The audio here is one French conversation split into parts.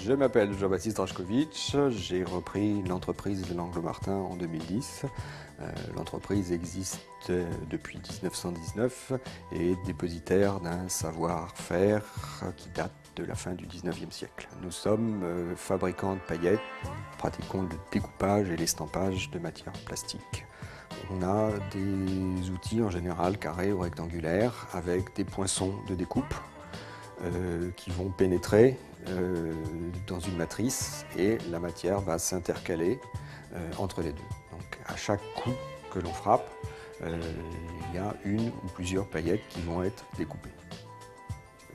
Je m'appelle Jean-Baptiste Rajkovic, j'ai repris l'entreprise L'Anglo-Martin en 2010. L'entreprise existe depuis 1919 et est dépositaire d'un savoir-faire qui date de la fin du 19e siècle. Nous sommes fabricants de paillettes, pratiquons le découpage et l'estampage de matières plastiques. On a des outils en général carrés ou rectangulaires avec des poinçons de découpe qui vont pénétrer dans une matrice et la matière va s'intercaler entre les deux. Donc à chaque coup que l'on frappe, il y a une ou plusieurs paillettes qui vont être découpées.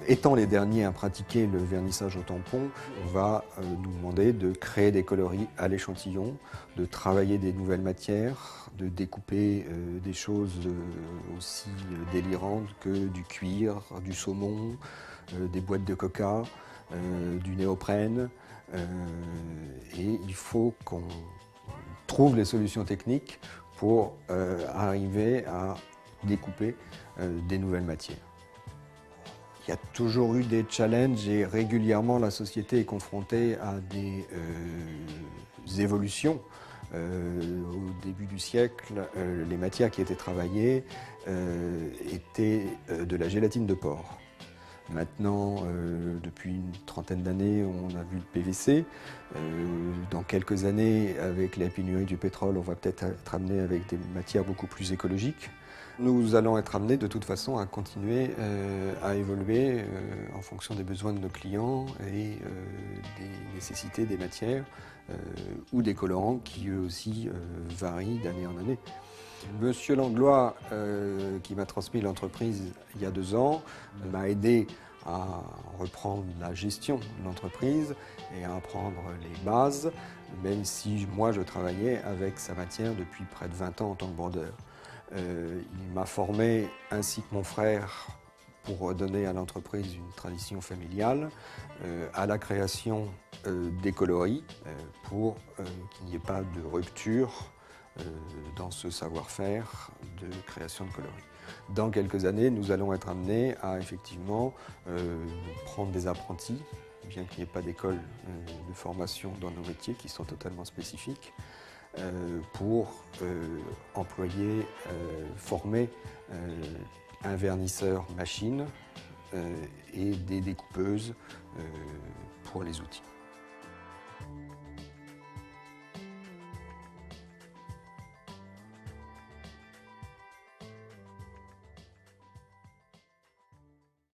Étant les derniers à pratiquer le vernissage au tampon, on va nous demander de créer des coloris à l'échantillon, de travailler des nouvelles matières, de découper des choses aussi délirantes que du cuir, du saumon, des boîtes de coca, du néoprène. Et il faut qu'on trouve les solutions techniques pour arriver à découper des nouvelles matières. Il y a toujours eu des challenges et régulièrement la société est confrontée à des évolutions. Au début du siècle, les matières qui étaient travaillées étaient de la gélatine de porc. Maintenant, depuis une trentaine d'années, on a vu le PVC. Dans quelques années, avec la pénurie du pétrole, on va peut-être être amené avec des matières beaucoup plus écologiques. Nous allons être amenés de toute façon à continuer à évoluer en fonction des besoins de nos clients et des nécessités des matières ou des colorants qui eux aussi varient d'année en année. Monsieur Langlois, qui m'a transmis l'entreprise il y a 2 ans, m'a aidé à reprendre la gestion de l'entreprise et à apprendre les bases, même si moi je travaillais avec sa matière depuis près de 20 ans en tant que brodeur. Il m'a formé, ainsi que mon frère, pour donner à l'entreprise une tradition familiale, à la création des coloris, pour qu'il n'y ait pas de rupture dans ce savoir-faire de création de coloris. Dans quelques années, nous allons être amenés à effectivement prendre des apprentis, bien qu'il n'y ait pas d'école de formation dans nos métiers qui sont totalement spécifiques, pour employer, former un vernisseur machine et des découpeuses pour les outils.